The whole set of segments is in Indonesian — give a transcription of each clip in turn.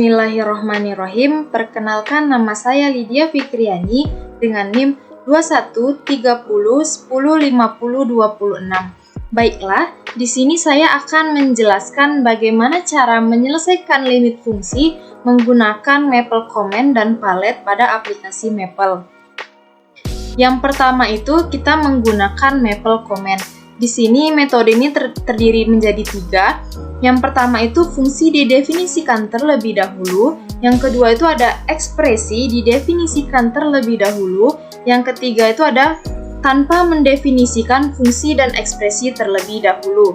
Bismillahirrahmanirrahim. Perkenalkan, nama saya Lydia Fikriani dengan NIM 2130105026. Baiklah, di sini saya akan menjelaskan bagaimana cara menyelesaikan limit fungsi menggunakan Maple Comment dan Palette pada aplikasi Maple. Yang pertama itu kita menggunakan Maple Comment. Di sini metode ini terdiri menjadi 3. Yang pertama itu fungsi didefinisikan terlebih dahulu. Yang kedua itu ada ekspresi didefinisikan terlebih dahulu. Yang ketiga itu ada tanpa mendefinisikan fungsi dan ekspresi terlebih dahulu.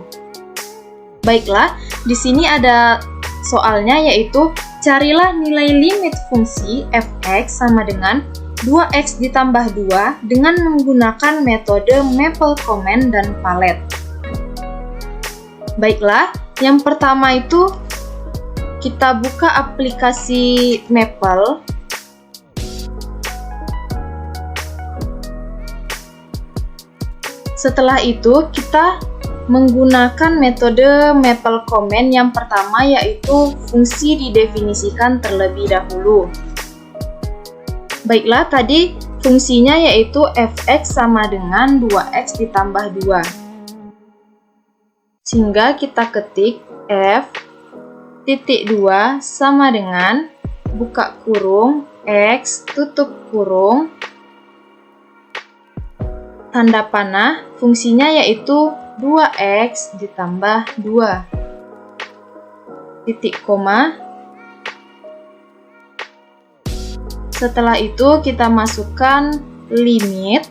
Baiklah, di sini ada soalnya, yaitu carilah nilai limit fungsi f(x) sama dengan 2x ditambah 2 dengan menggunakan metode Maple Comment dan Palette. Baiklah, yang pertama itu kita buka aplikasi Maple. Setelah itu kita menggunakan metode Maple Comment yang pertama, yaitu fungsi didefinisikan terlebih dahulu. Baiklah, tadi fungsinya yaitu f(x) sama dengan 2x ditambah 2. Sehingga kita ketik f(2) sama dengan buka kurung x tutup kurung tanda panah, fungsinya yaitu 2x ditambah 2 titik koma. Setelah itu kita masukkan limit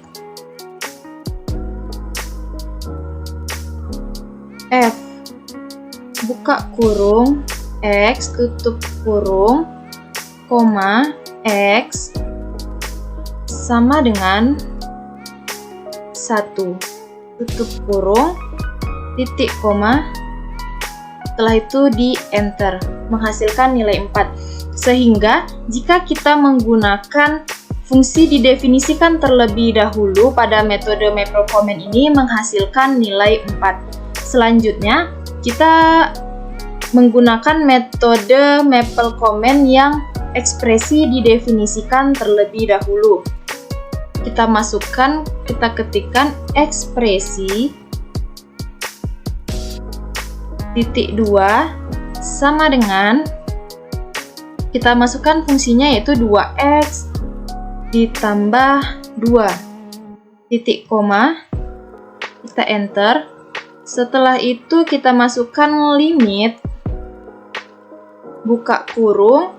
f buka kurung x tutup kurung koma x sama dengan 1 tutup kurung titik koma. Setelah itu di enter, menghasilkan nilai 4. Sehingga jika kita menggunakan fungsi didefinisikan terlebih dahulu pada metode Maple Comment ini menghasilkan nilai 4. Selanjutnya kita menggunakan metode Maple Comment yang ekspresi didefinisikan terlebih dahulu. Kita masukkan, kita ketikkan ekspresi titik 2 sama dengan, kita masukkan fungsinya yaitu 2x ditambah 2 titik koma, kita enter. Setelah itu kita masukkan limit buka kurung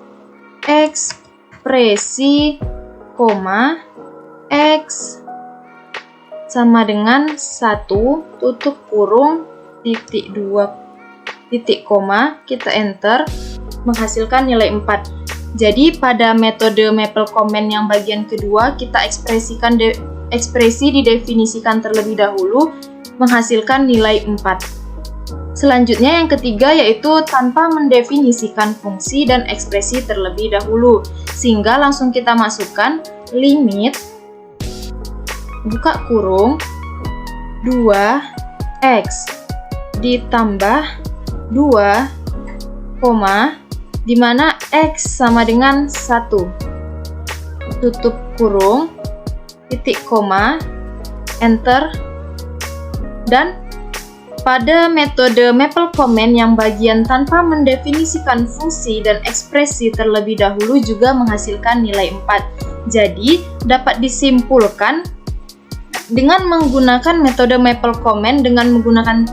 ekspresi koma x sama dengan 1 tutup kurung titik 2 titik koma, kita enter, menghasilkan nilai 4. Jadi pada metode Maple Comment yang bagian kedua kita ekspresikan ekspresi didefinisikan terlebih dahulu menghasilkan nilai 4. Selanjutnya yang ketiga yaitu tanpa mendefinisikan fungsi dan ekspresi terlebih dahulu. Sehingga langsung kita masukkan limit buka kurung 2x ditambah 2, di mana x sama dengan 1 tutup kurung titik koma, enter. Dan pada metode Maple Comment yang bagian tanpa mendefinisikan fungsi dan ekspresi terlebih dahulu juga menghasilkan nilai 4. Jadi dapat disimpulkan dengan menggunakan metode Maple Comment dengan menggunakan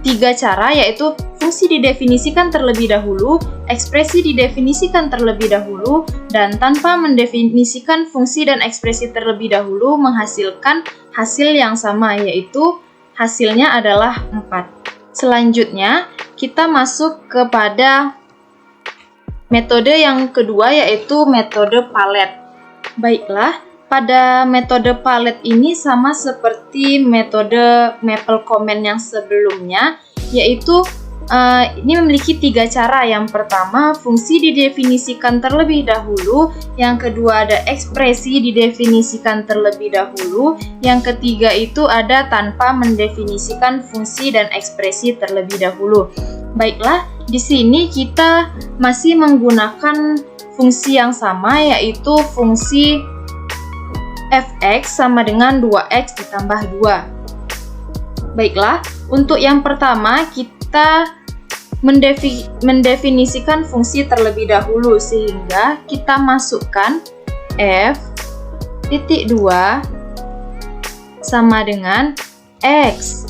3 cara, yaitu fungsi didefinisikan terlebih dahulu, ekspresi didefinisikan terlebih dahulu, dan tanpa mendefinisikan fungsi dan ekspresi terlebih dahulu menghasilkan hasil yang sama, yaitu hasilnya adalah 4. Selanjutnya kita masuk kepada metode yang kedua, yaitu metode Palette. Baiklah, pada metode Palette ini sama seperti metode Maple Comment yang sebelumnya, yaitu ini memiliki 3 cara. Yang pertama, fungsi didefinisikan terlebih dahulu. Yang kedua, ada ekspresi didefinisikan terlebih dahulu. Yang ketiga itu ada tanpa mendefinisikan fungsi dan ekspresi terlebih dahulu. Baiklah, di sini kita masih menggunakan fungsi yang sama, yaitu fungsi fx sama dengan 2x ditambah 2. Baiklah, untuk yang pertama kita mendefinisikan fungsi terlebih dahulu, sehingga kita masukkan f titik 2 sama dengan x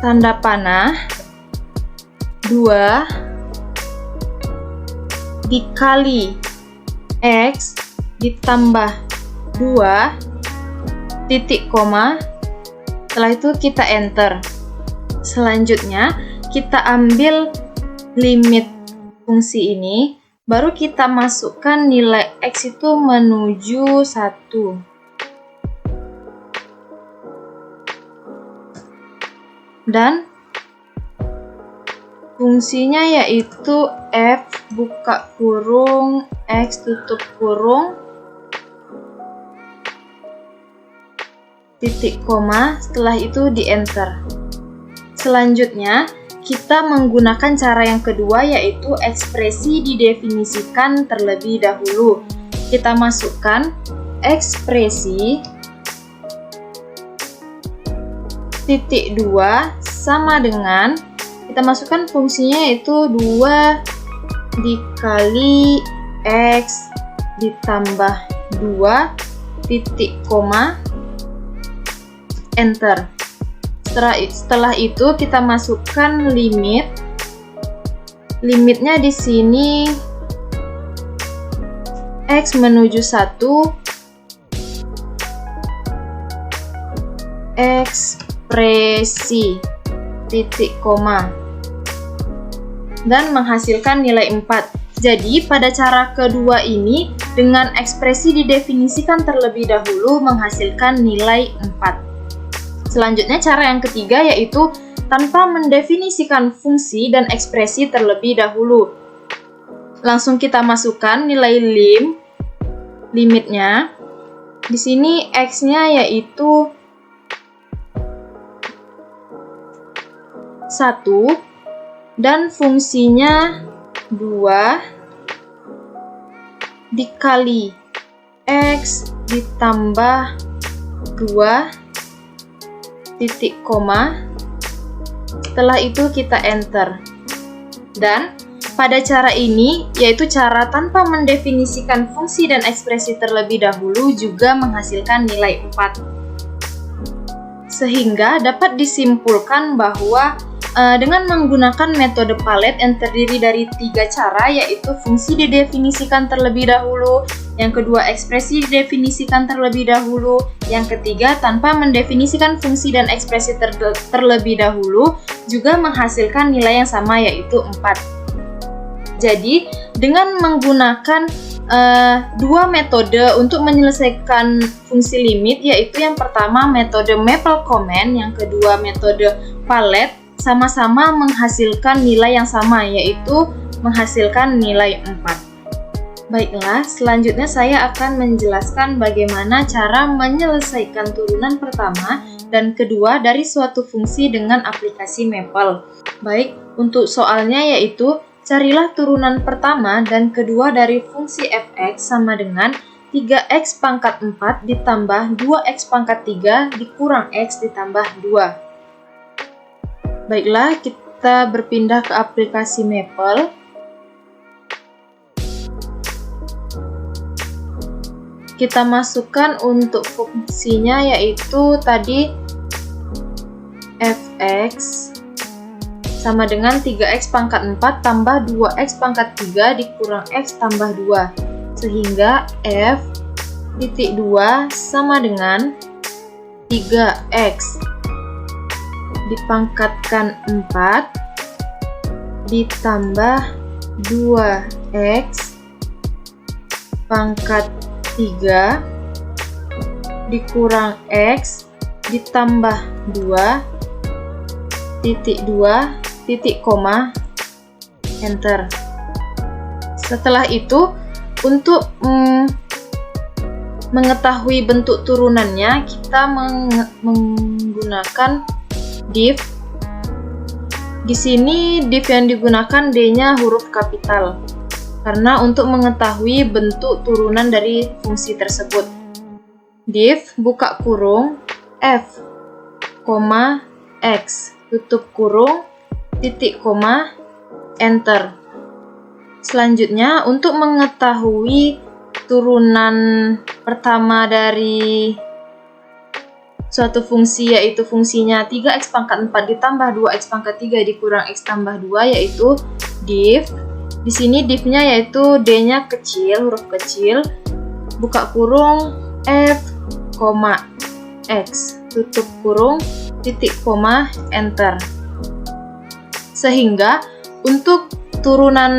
tanda panah 2 dikali x ditambah 2 titik koma. Setelah itu kita enter. Selanjutnya kita ambil limit fungsi ini, baru kita masukkan nilai x itu menuju 1. Dan fungsinya yaitu f buka kurung x tutup kurung titik koma, setelah itu di enter. Selanjutnya kita menggunakan cara yang kedua, yaitu ekspresi didefinisikan terlebih dahulu. Kita masukkan ekspresi titik 2 sama dengan, kita masukkan fungsinya yaitu 2 dikali x ditambah 2 titik koma, enter. Setelah itu kita masukkan limitnya di sini x menuju 1 ekspresi titik koma dan menghasilkan nilai 4. Jadi pada cara kedua ini dengan ekspresi didefinisikan terlebih dahulu menghasilkan nilai 4. Selanjutnya cara yang ketiga yaitu tanpa mendefinisikan fungsi dan ekspresi terlebih dahulu. Langsung kita masukkan nilai limitnya. Di sini x-nya yaitu 1 dan fungsinya 2 dikali x ditambah 2 titik koma. Setelah itu kita enter. Dan pada cara ini, yaitu cara tanpa mendefinisikan fungsi dan ekspresi terlebih dahulu, juga menghasilkan nilai 4. Sehingga dapat disimpulkan bahwa dengan menggunakan metode palet yang terdiri dari 3 cara, yaitu fungsi didefinisikan terlebih dahulu, yang kedua ekspresi didefinisikan terlebih dahulu, yang ketiga tanpa mendefinisikan fungsi dan ekspresi terlebih dahulu, juga menghasilkan nilai yang sama yaitu 4. Jadi dengan menggunakan dua metode untuk menyelesaikan fungsi limit, yaitu yang pertama metode maple comment, yang kedua metode palet, sama-sama menghasilkan nilai yang sama, yaitu menghasilkan nilai 4. Baiklah, selanjutnya saya akan menjelaskan bagaimana cara menyelesaikan turunan pertama dan kedua dari suatu fungsi dengan aplikasi maple. Baik, untuk soalnya yaitu carilah turunan pertama dan kedua dari fungsi fx sama dengan 3x pangkat 4 ditambah 2x pangkat 3 dikurang x ditambah 2. Baiklah, kita berpindah ke aplikasi Maple. Kita masukkan untuk fungsinya yaitu tadi fx sama dengan 3x pangkat 4 tambah 2x pangkat 3 dikurang x tambah 2. Sehingga f titik 2 sama dengan 3x dipangkatkan 4 ditambah 2x pangkat 3 dikurang x ditambah 2 titik 2 titik koma, enter. Setelah itu untuk mengetahui bentuk turunannya, kita menggunakan div Di sini div yang digunakan D-nya huruf kapital, karena untuk mengetahui bentuk turunan dari fungsi tersebut. Div buka kurung f, x, tutup kurung, titik koma, enter. Selanjutnya, untuk mengetahui turunan pertama dari suatu fungsi, yaitu fungsinya 3x pangkat 4 ditambah 2x pangkat 3 dikurang x tambah 2, yaitu div. Di sini divnya yaitu D-nya kecil, huruf kecil, buka kurung f, x, tutup kurung, titik koma, enter. Sehingga untuk turunan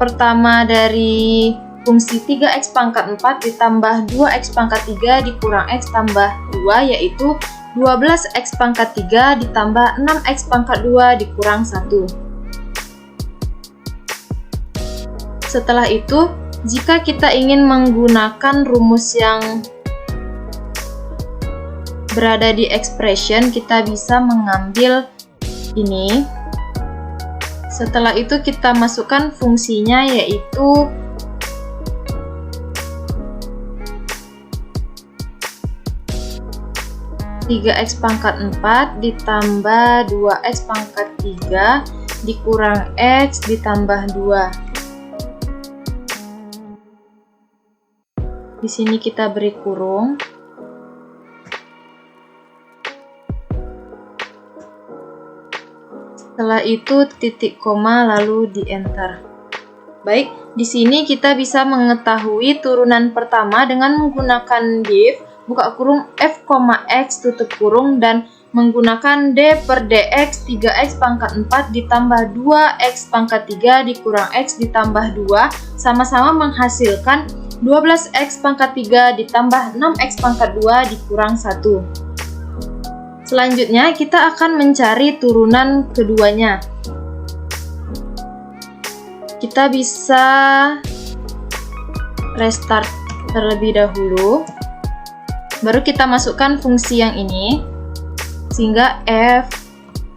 pertama dari fungsi 3x pangkat 4 ditambah 2x pangkat 3 dikurang x tambah 2, yaitu 12x pangkat 3 ditambah 6x pangkat 2 dikurang 1. Setelah itu, jika kita ingin menggunakan rumus yang berada di expression, kita bisa mengambil ini. Setelah itu kita masukkan fungsinya, yaitu tiga x pangkat 4 ditambah 2x pangkat 3 dikurang x ditambah 2. Di sini kita beri kurung. Setelah itu titik koma lalu di enter. Baik, di sini kita bisa mengetahui turunan pertama dengan menggunakan div buka kurung f, x, tutup kurung, dan menggunakan d per dx 3x pangkat 4 ditambah 2x pangkat 3 dikurang x ditambah 2 sama-sama menghasilkan 12x pangkat 3 ditambah 6x pangkat 2 dikurang 1. Selanjutnya kita akan mencari turunan keduanya. Kita bisa restart terlebih dahulu. Baru kita masukkan fungsi yang ini, sehingga f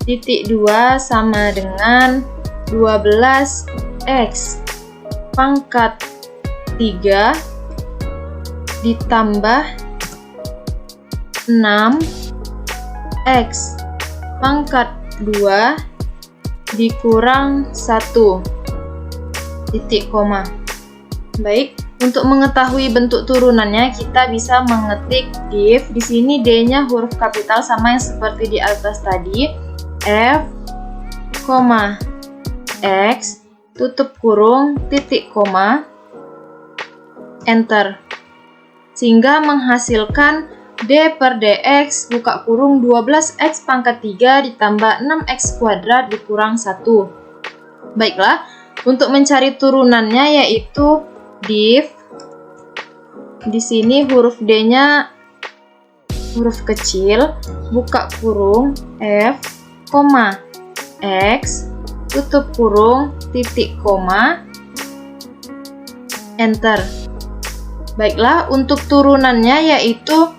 titik 2 sama dengan 12x pangkat 3 ditambah 6x pangkat 2 dikurang 1 titik koma. Baik. Untuk mengetahui bentuk turunannya, kita bisa mengetik div. Di sini D-nya huruf kapital sama yang seperti di atas tadi. F, x, tutup kurung, titik koma, enter. Sehingga menghasilkan D per dx buka kurung 12x pangkat 3 ditambah 6x kuadrat dikurang 1. Baiklah, untuk mencari turunannya yaitu div, di sini huruf D-nya huruf kecil, buka kurung f, x, tutup kurung, titik koma, enter. Baiklah, untuk turunannya yaitu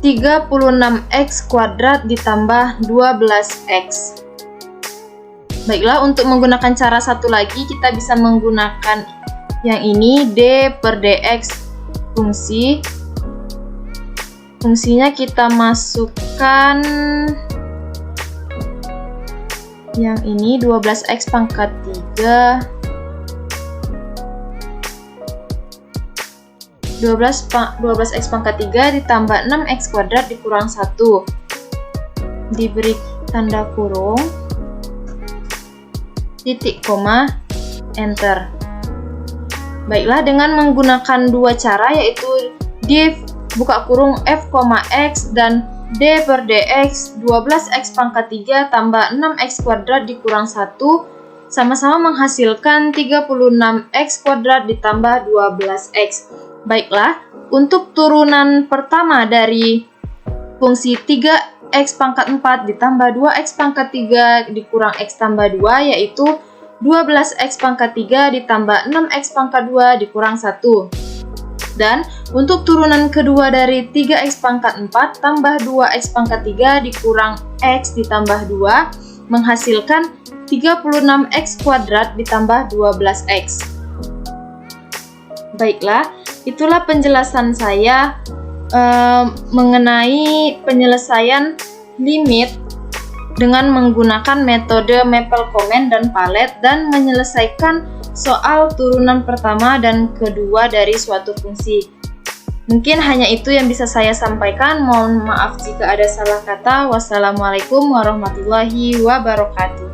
36x kuadrat ditambah 12x. Baiklah, untuk menggunakan cara satu lagi, kita bisa menggunakan yang ini, d per dx fungsinya kita masukkan yang ini 12x pangkat 3 12x pangkat 3 ditambah 6x kuadrat dikurang 1, diberi tanda kurung, titik koma, enter. Baiklah, dengan menggunakan dua cara yaitu div buka kurung f, x dan d per dx 12x pangkat 3 tambah 6x kuadrat dikurang 1 sama-sama menghasilkan 36x kuadrat ditambah 12x. Baiklah, untuk turunan pertama dari fungsi 3x pangkat 4 ditambah 2x pangkat 3 dikurang x tambah 2 yaitu 12x pangkat 3 ditambah 6x pangkat 2 dikurang 1. Dan untuk turunan kedua dari 3x pangkat 4 tambah 2x pangkat 3 dikurang x ditambah 2 menghasilkan 36x kuadrat ditambah 12x. Baiklah, itulah penjelasan saya mengenai penyelesaian limit dengan menggunakan metode Mapple-Comment dan Palet dan menyelesaikan soal turunan pertama dan kedua dari suatu fungsi. Mungkin hanya itu yang bisa saya sampaikan. Mohon maaf jika ada salah kata. Wassalamualaikum warahmatullahi wabarakatuh.